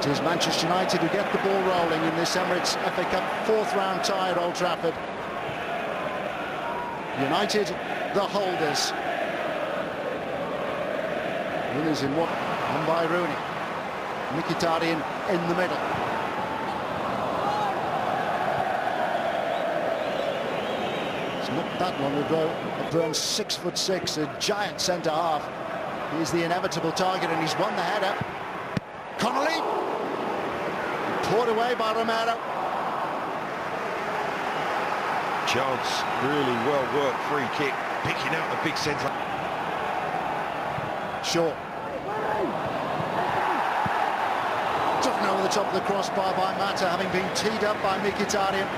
It is Manchester United who get the ball rolling in this Emirates FA Cup fourth-round tie at Old Trafford. United, the holders. Winners in one, on by Rooney. Mkhitaryan in the middle. It's not that long ago. Burn's 6'6", a giant centre-half. He's the inevitable target, and he's won the header. Connolly, poured away by Romero. Chance, really well-worked free kick, picking out the big centre. Shaw. Driven over the top of the crossbar by Mata, having been teed up by Mkhitaryan.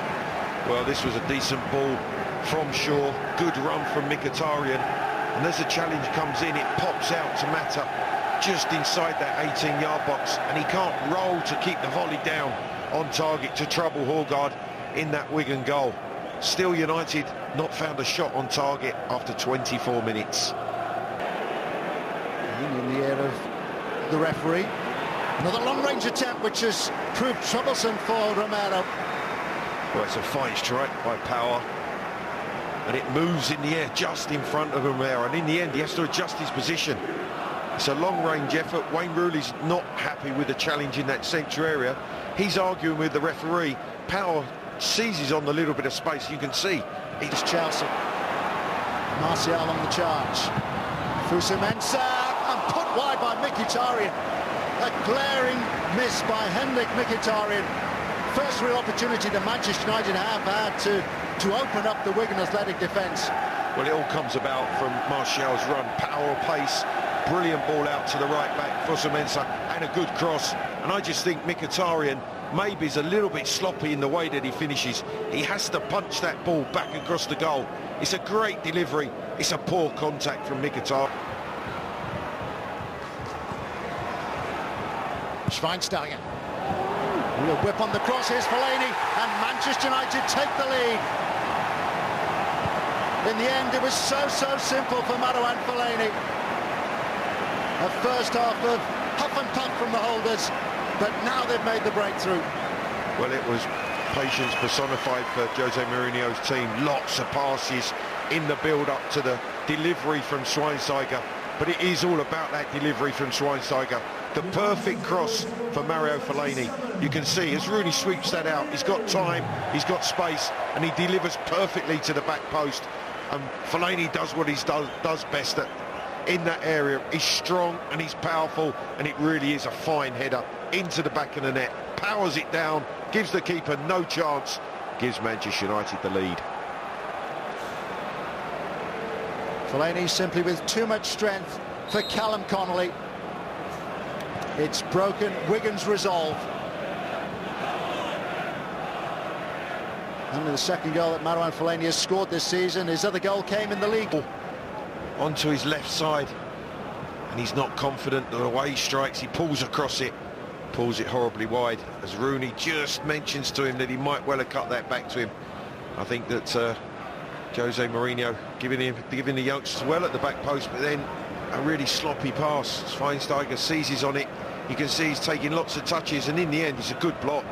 Well, this was a decent ball from Shaw. Good run from Mkhitaryan. And as the challenge comes in, it pops out to Mata just inside that 18-yard box, and he can't roll to keep the volley down on target to trouble Horgard in that Wigan goal. Still, United not found a shot on target after 24 minutes. In the ear of the referee. Another long-range attempt which has proved troublesome for Romero. Well, it's a fine strike by Power, and it moves in the air just in front of Romero, and in the end he has to adjust his position. It's a long-range effort. Wayne Rooney's not happy with the challenge in that central area. He's arguing with the referee. Power seizes on the little bit of space. You can see it's Chelsea. Martial on the charge. Fusu-Mensah, and put wide by Mkhitaryan. A glaring miss by Henrik Mkhitaryan. First real opportunity that Manchester United have had to open up the Wigan Athletic defence. Well, it all comes about from Martial's run. Power, pace, brilliant ball out to the right back, Fusu-Mensah, and a good cross. And I just think Mkhitaryan maybe is a little bit sloppy in the way that he finishes. He has to punch that ball back across the goal. It's a great delivery. It's a poor contact from Mkhitaryan. Schweinsteiger. Real whip on the cross. Here's Fellaini, and Manchester United take the lead. In the end, it was so simple for Marouane Fellaini. A first half of huff and puff from the holders, but now they've made the breakthrough. Well, it was patience personified for Jose Mourinho's team. Lots of passes in the build-up to the delivery from Schweinsteiger, but it is all about that delivery from Schweinsteiger. The perfect cross for Mario Fellaini. You can see as Rooney sweeps that out, he's got time, he's got space, and he delivers perfectly to the back post. And Fellaini does what he does best in that area. He's strong and he's powerful, and it really is a fine header into the back of the net. Powers it down, gives the keeper no chance, gives Manchester United the lead. Fellaini simply with too much strength for Callum Connolly. It's broken Wigan's resolve. Only the second goal that Marouane Fellaini has scored this season. His other goal came in the league. Onto his left side, and he's not confident that the way he strikes, he pulls across it, pulls it horribly wide, as Rooney just mentions to him that he might well have cut that back to him. I think that Jose Mourinho giving the youngsters well at the back post, but then a really sloppy pass. Schweinsteiger seizes on it. You can see he's taking lots of touches, and in the end it's a good block.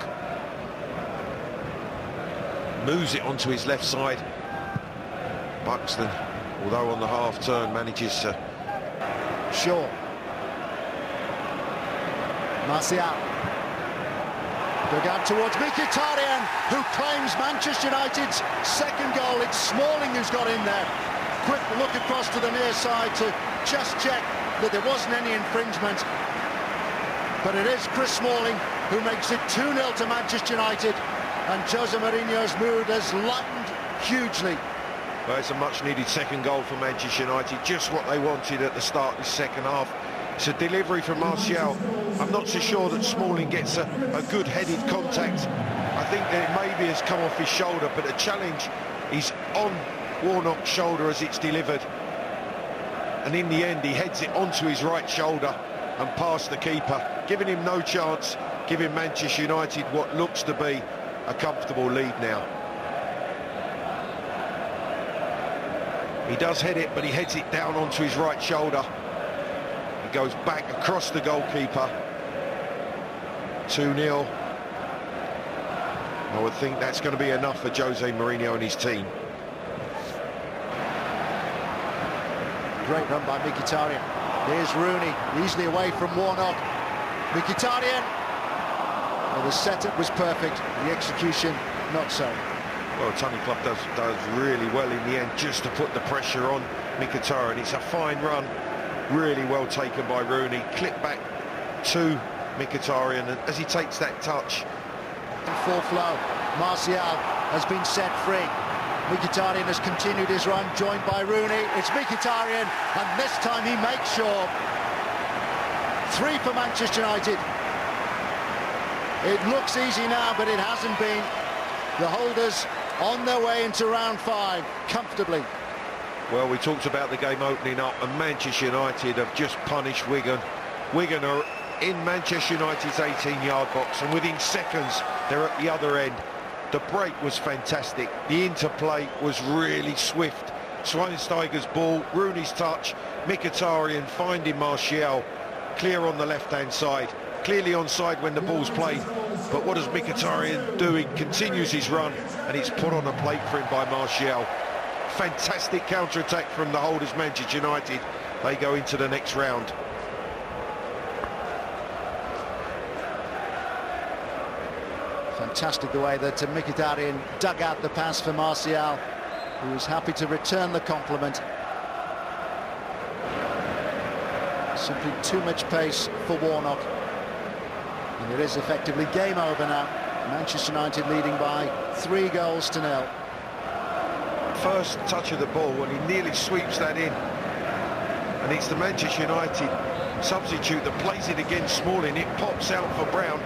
Moves it onto his left side. Buxton, although on the half turn, manages to... Shaw. Martial. Dug out towards Mkhitaryan, who claims Manchester United's second goal. It's Smalling who's got in there. Quick look across to the near side to just check that there wasn't any infringement. But it is Chris Smalling who makes it 2-0 to Manchester United, and Jose Mourinho's mood has lightened hugely. Well, it's a much-needed second goal for Manchester United, just what they wanted at the start of the second half. It's a delivery from Martial. I'm not so sure that Smalling gets a good headed contact. I think that it maybe has come off his shoulder, but the challenge is on Warnock's shoulder as it's delivered. And in the end, he heads it onto his right shoulder and past the keeper, giving him no chance, giving Manchester United what looks to be a comfortable lead now. He does head it, but he heads it down onto his right shoulder. He goes back across the goalkeeper. 2-0. I would think that's going to be enough for Jose Mourinho and his team. Great run by Mkhitaryan. Here's Rooney, easily away from Warnock. Mkhitaryan. Well, the setup was perfect, the execution not so. Well, Tunny Club does really well in the end, just to put the pressure on Mkhitaryan. It's a fine run, really well taken by Rooney. Clip back to Mkhitaryan, and as he takes that touch. Full flow. Martial has been set free. Mkhitaryan has continued his run, joined by Rooney. It's Mkhitaryan, and this time he makes sure. 3 for Manchester United. It looks easy now, but it hasn't been. The holders on their way into round 5, comfortably. Well, we talked about the game opening up, and Manchester United have just punished Wigan. Wigan are in Manchester United's 18-yard box, and within seconds they're at the other end. The break was fantastic, the interplay was really swift. Schweinsteiger's ball, Rooney's touch, Mkhitaryan finding Martial, clear on the left-hand side, clearly onside when the ball's played. But what does Mkhitaryan do? He continues his run, and it's put on a plate for him by Martial. Fantastic counter-attack from the holders, Manchester United. They go into the next round. Fantastic the way that Mkhitaryan dug out the pass for Martial, who was happy to return the compliment. Simply too much pace for Warnock. And it is effectively game over now. Manchester United leading by 3 goals to 0. First touch of the ball, and he nearly sweeps that in. And it's the Manchester United substitute that plays it against Smalling. It pops out for Brown,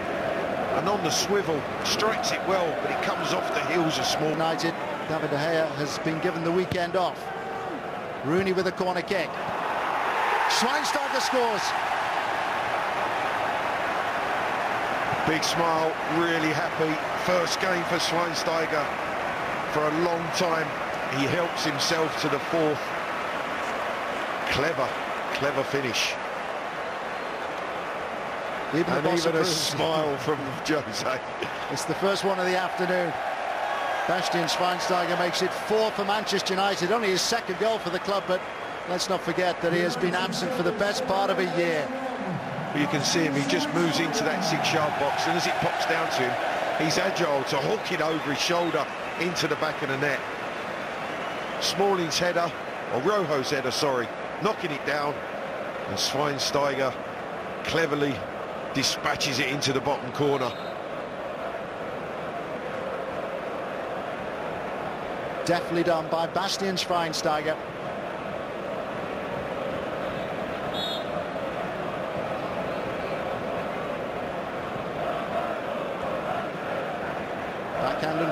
and on the swivel, strikes it well, but it comes off the heels of Smalling. United, David De Gea has been given the weekend off. Rooney with a corner kick. Schweinsteiger scores. Big smile, really happy. First game for Schweinsteiger for a long time. He helps himself to the 4th. Clever finish. Even a smile from Jose. It's the first one of the afternoon. Bastian Schweinsteiger makes it 4 for Manchester United. Only his 2nd goal for the club, but let's not forget that he has been absent for the best part of a year. You can see him, he just moves into that 6-yard box, and as it pops down to him, he's agile to hook it over his shoulder into the back of the net. Smalling's header, or Rojo's header, sorry, knocking it down, and Schweinsteiger cleverly dispatches it into the bottom corner. Deftly done by Bastian Schweinsteiger. Backhand and